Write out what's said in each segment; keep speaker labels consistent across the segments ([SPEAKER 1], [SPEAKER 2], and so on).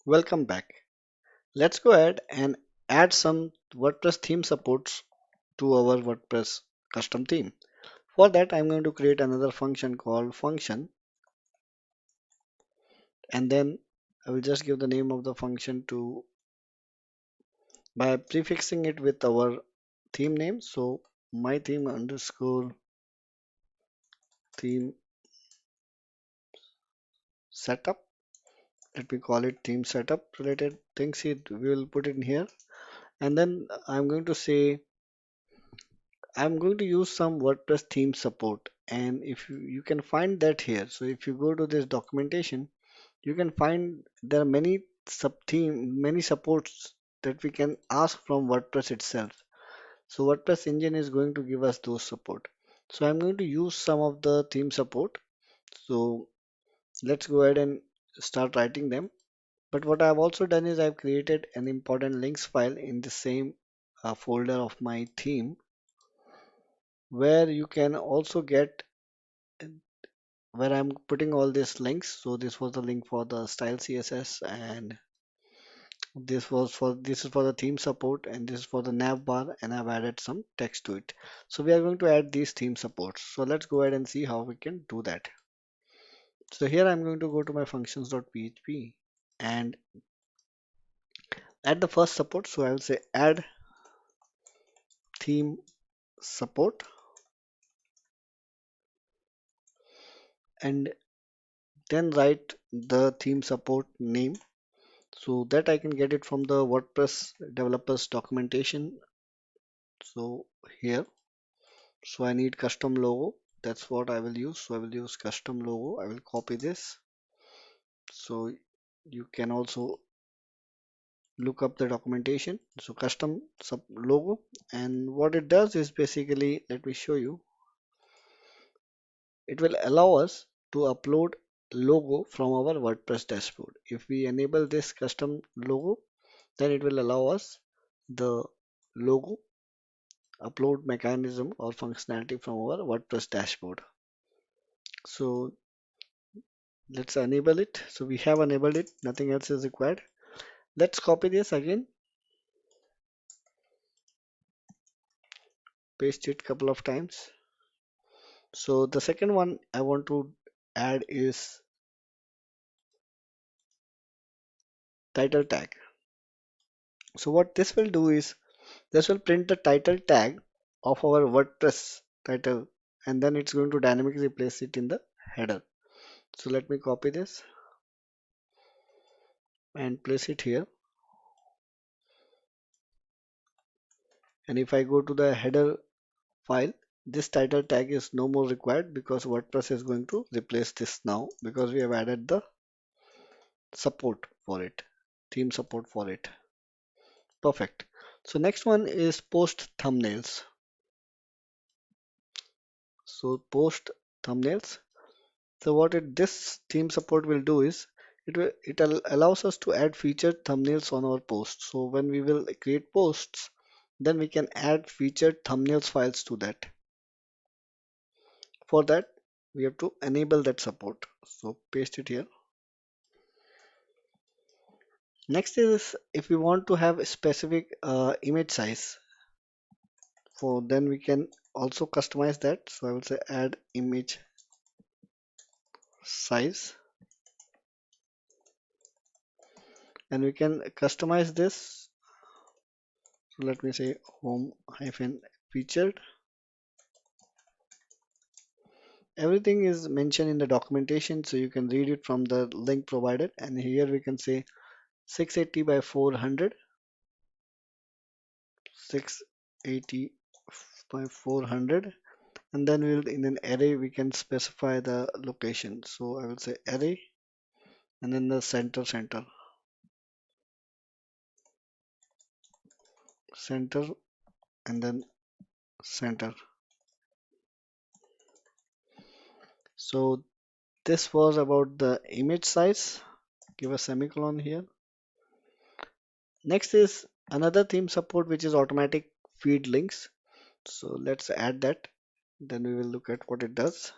[SPEAKER 1] Welcome back. Let's go ahead and add some WordPress theme supports to our WordPress custom theme. For that, I'm going to create another function called function, and then I will just give the name of the function to by prefixing it with our theme name. So my theme underscore theme setup. Let me call it theme setup related things. We will put it in here, and then I'm going to say I'm going to use some WordPress theme support, and if you can find that here. So if you go to this documentation, you can find there are many supports that we can ask from WordPress itself. So WordPress engine is going to give us those support. So I'm going to use some of the theme support. So let's go ahead and start writing them. But what I've also done is I've created an important links file in the same folder of my theme, where you can also get where I'm putting all these links. So this was the link for the style CSS, and this is for the theme support, and this is for the nav bar, and I've added some text to it. So we are going to add these theme supports. So let's go ahead and see how we can do that. So here I'm going to go to my functions.php and add the first support. So I will say add theme support, and then write the theme support name so that I can get it from the WordPress developers documentation. So here, so I need custom logo. That's what I will use. So I will use custom logo. I will copy this. So you can also look up the documentation. So custom sub logo, and what it does is basically, let me show you. It will allow us to upload logo from our WordPress dashboard. If we enable this custom logo, then it will allow us the logo upload mechanism or functionality from our WordPress dashboard. So let's enable it. So we have enabled it, nothing else is required. Let's copy this again, paste it couple of times. So the second one I want to add is title tag. So what this will do is this will print the title tag of our WordPress title, and then it's going to dynamically place it in the header. So let me copy this and place it here. And if I go to the header file, this title tag is no more required because WordPress is going to replace this now because we have added the support for it, theme support for it. Perfect. So next one is post thumbnails. So post thumbnails. So this theme support will do is allows us to add featured thumbnails on our posts. So when we will create posts, then we can add featured thumbnails files to that. For that, we have to enable that support. So paste it here. Next is if we want to have a specific image size, for then we can also customize that. So I will say add image size, and we can customize this. So let me say home hyphen featured. Everything is mentioned in the documentation, so you can read it from the link provided. And here we can say 680 by 400, 680 by 400, and then we'll in an array we can specify the location. So I will say array, and then the center, and then center. So this was about the image size. Give a semicolon here. Next is another theme support, which is automatic feed links. So let's add that. Then we will look at what it does.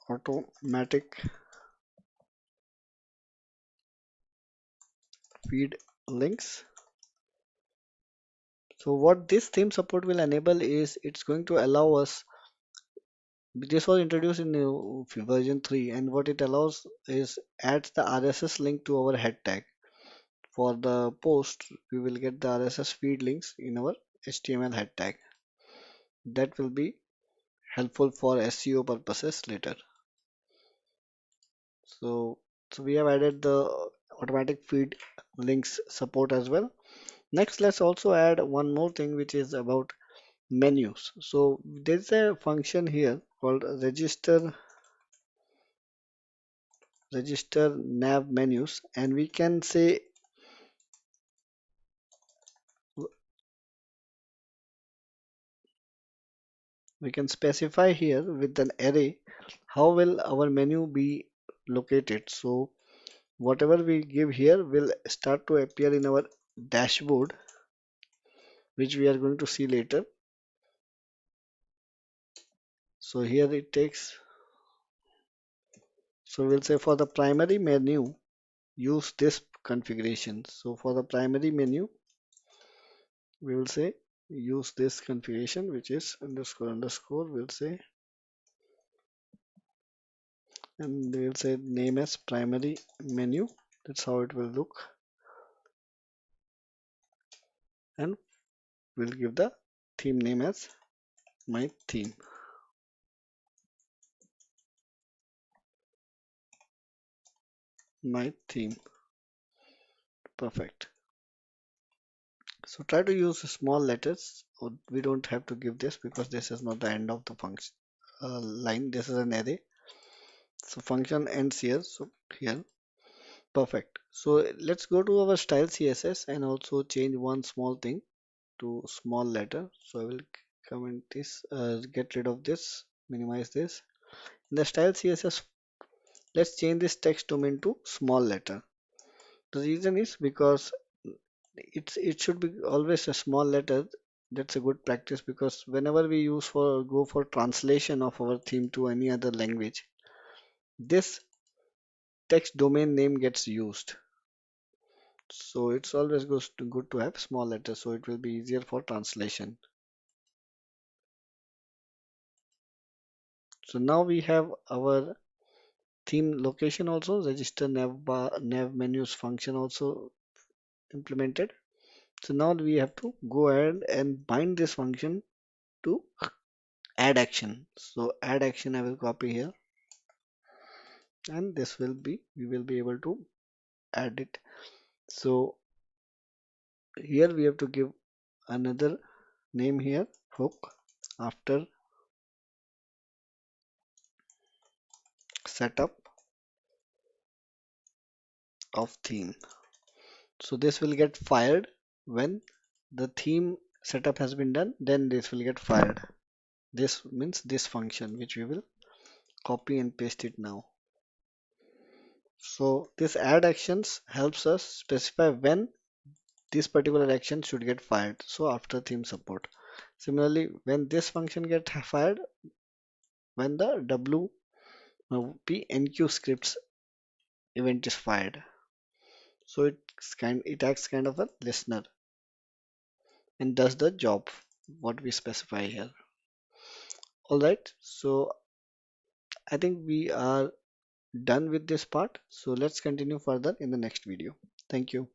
[SPEAKER 1] automatic feed links. So what this theme support will enable is it's going to allow us. This was introduced in version 3, and what it allows is adds the RSS link to our head tag. For the post, we will get the RSS feed links in our HTML head tag. That will be helpful for SEO purposes later. So, so we have added the automatic feed links support as well. Next, let's also add one more thing which is about menus. So there's a function here called register nav menus, and we can say we can specify here with an array how will our menu be located. So whatever we give here will start to appear in our dashboard, which we are going to see later. So here it takes, so we'll say for the primary menu use this configuration. So for the primary menu we will say use this configuration, which is underscore underscore, we'll say, and we'll say name as primary menu. That's how it will look, and we'll give the theme name as my theme. My theme. Perfect. So try to use small letters, or we don't have to give this because this is not the end of the function line. This is an array. So function ends here. So here. Perfect. So let's go to our style CSS and also change one small thing to small letter. So I will comment this, get rid of this, minimize this. In the style CSS, let's change this text domain to small letter. The reason is because it should be always a small letter. That's a good practice because whenever we use for go for translation of our theme to any other language, this text domain name gets used. So it's always good to have small letters, so it will be easier for translation. So now we have our theme location also, register nav menus function also implemented. So now we have to go ahead and bind this function to add action. So add action I will copy here, and this will be, we will be able to add it. So here we have to give another name here, hook, after setup of theme. So this will get fired when the theme setup has been done, then this will get fired. This means this function, which we will copy and paste it now. So this add actions helps us specify when this particular action should get fired. So after theme support. Similarly, when this function get fired, when the WP enqueue scripts event is fired. So it acts kind of a listener and does the job what we specify here. All right. So I think we are done with this part. So let's continue further in the next video. Thank you.